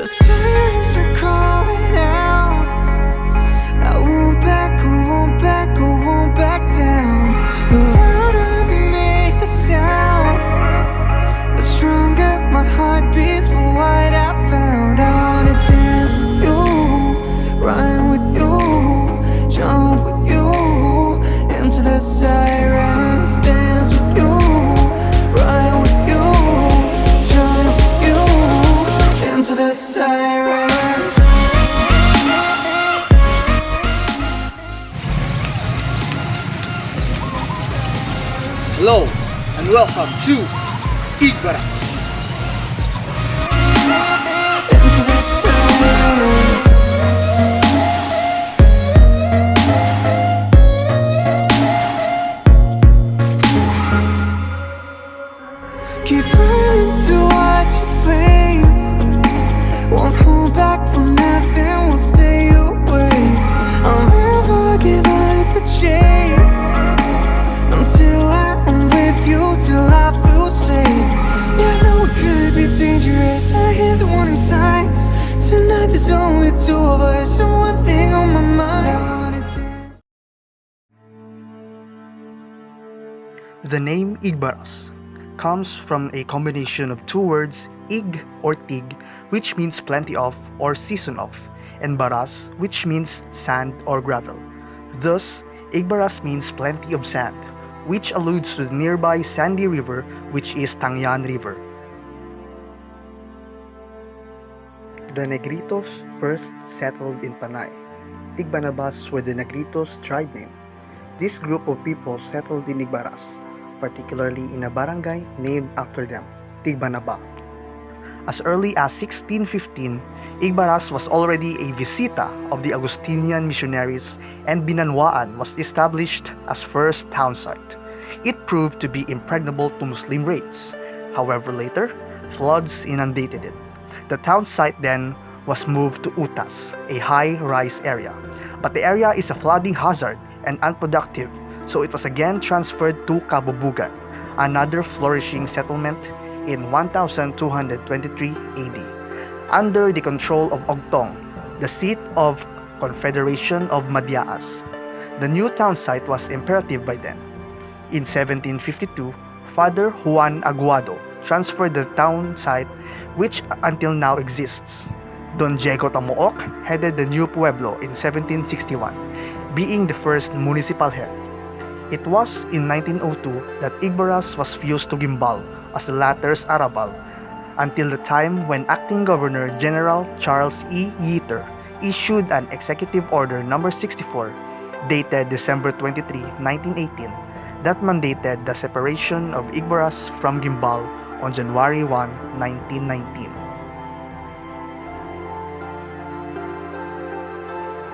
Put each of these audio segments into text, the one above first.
The sirens are calling out. I won't back, I won't back, I won't back down. The louder they make the sound, the stronger my heart beats for what I found. I wanna dance with you, rhyme with you, jump with you into the sirens. Dance with you, rhyme with you, jump with you into the sirens. Hello and welcome to Igbaras. Into the sirens. Keep running towards your flame. Won't hold back from nothing, won't stay away. I'll never give up the chase until I'm with you, till I feel safe. Yeah, I know it could be dangerous, I hear the warning signs. Tonight there's only two of us, and one thing on my mind. I wanna dance. The name Igbaras comes from a combination of two words, ig or tig, which means plenty of or season of, and baras, which means sand or gravel. Thus, Igbaras means plenty of sand, which alludes to the nearby sandy river, which is Tangyan River. The Negritos first settled in Panay. Tigbanabas were the Negritos tribe name. This group of people settled in Igbaras, particularly in a barangay named after them, Tigbanaba. As early as 1615, Igbaras was already a visita of the Augustinian missionaries, and Binanwaan was established as first town site. It proved to be impregnable to Muslim raids. However, later, floods inundated it. The town site then was moved to Utas, a high-rise area. But the area is a flooding hazard and unproductive, so it was again transferred to Kabubugan, another flourishing settlement in 1223 AD, under the control of Ogtong, the seat of Confederation of Madyaas. The new town site was imperative by then. In 1752, Father Juan Aguado transferred the town site, which until now exists. Don Diego Tamuok headed the new pueblo in 1761, being the first municipal head. It was in 1902 that Igbaras was fused to Gimbal as the latter's Arabal, until the time when Acting Governor General Charles E. Yeater issued an Executive Order No. 64 dated December 23, 1918 that mandated the separation of Igbaras from Gimbal on January 1, 1919.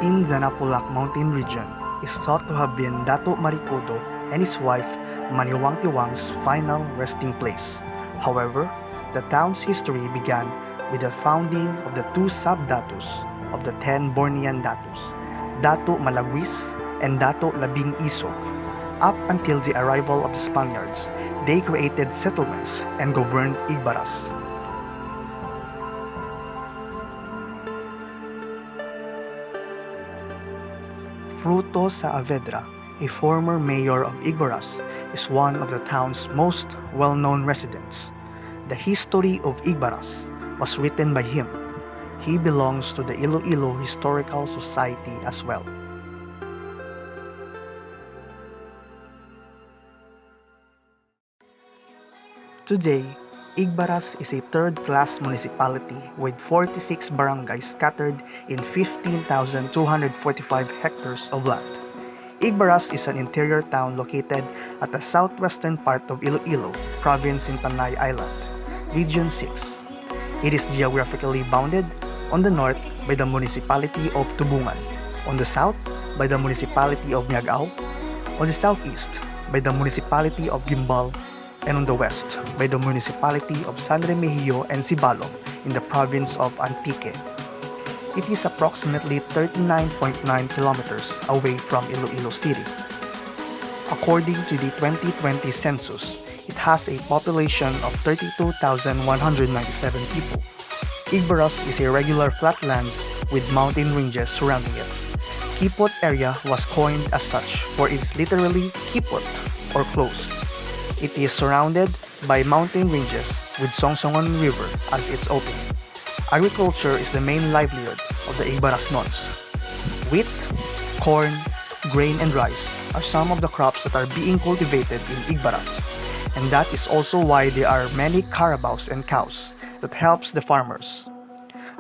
In the Napulac mountain region is thought to have been Dato Maricodo and his wife Maniwang Tiwang's final resting place. However, the town's history began with the founding of the two sub-datos of the 10 Bornean datos, Dato Malagwis and Dato Labing Isog. Up until the arrival of the Spaniards, they created settlements and governed Igbaras. Fruto Saavedra, a former mayor of Igbaras, is one of the town's most well-known residents. The history of Igbaras was written by him. He belongs to the Iloilo Historical Society as well. Today, Igbaras is a third-class municipality with 46 barangays scattered in 15,245 hectares of land. Igbaras is an interior town located at the southwestern part of Iloilo province in Panay Island, Region 6. It is geographically bounded on the north by the municipality of Tubungan, on the south by the municipality of Miagao, on the southeast by the municipality of Gimbal, and on the west by the municipality of San Remigio and Sibalog in the province of Antique. It is approximately 39.9 kilometers away from Iloilo City. According to the 2020 census, it has a population of 32,197 people. Igbaras is a regular flatlands with mountain ranges surrounding it. Kipot area was coined as such for it's literally kipot or close. It is surrounded by mountain ranges with Songsongon River as its opening. Agriculture is the main livelihood of the Igbaras Nons. Wheat, corn, grain and rice are some of the crops that are being cultivated in Igbaras. And that is also why there are many carabaos and cows that helps the farmers.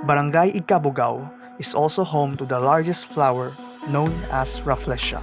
Barangay Igkabugao is also home to the largest flower known as Rafflesia.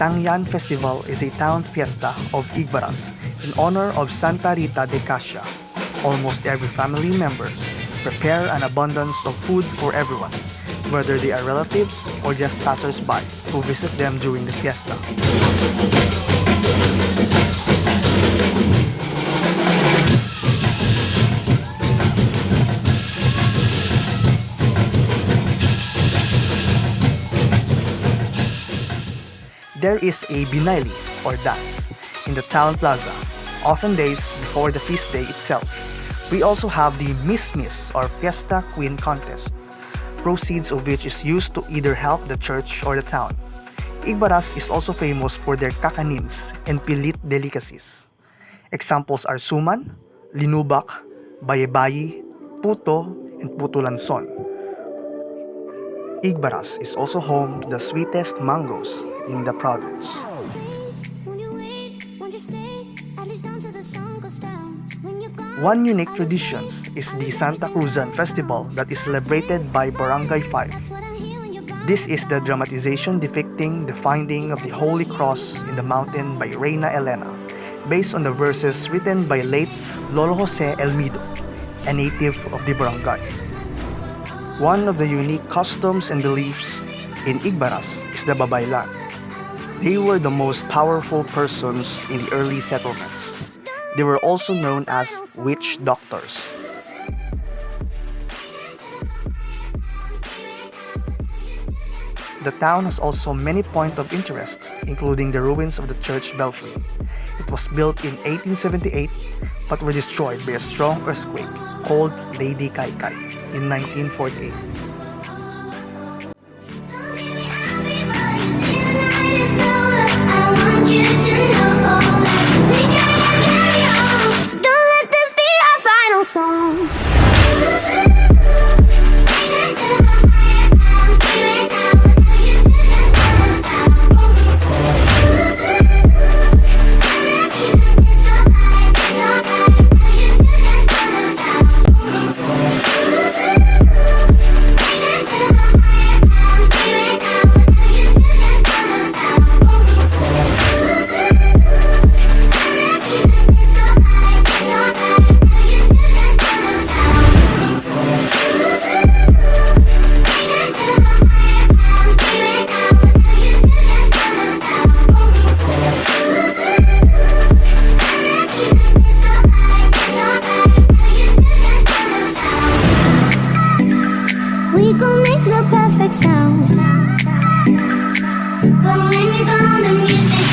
Tangyan Festival is a town fiesta of Igbaras in honor of Santa Rita de Casia. Almost every family members prepare an abundance of food for everyone, whether they are relatives or just passers-by who visit them during the fiesta. There is a binaili or dance in the town plaza, often days before the feast day itself. We also have the Miss or Fiesta Queen contest, proceeds of which is used to either help the church or the town. Igbaras is also famous for their kakanins and pilit delicacies. Examples are suman, linubak, baye-baye, puto, and puto lanson. Igbaras is also home to the sweetest mangoes in the province. One unique tradition is the Santa Cruzan Festival that is celebrated by Barangay 5. This is the dramatization depicting the finding of the Holy Cross in the mountain by Reina Elena, based on the verses written by late Lolo Jose Elmido, a native of the barangay. One of the unique customs and beliefs in Igbaras is the babaylan. They were the most powerful persons in the early settlements. They were also known as witch doctors. The town has also many points of interest, including the ruins of the church belfry. It was built in 1878 but were destroyed by a strong earthquake called Lady Kaikai in 1948. We gon' make the perfect sound. But when you go on the music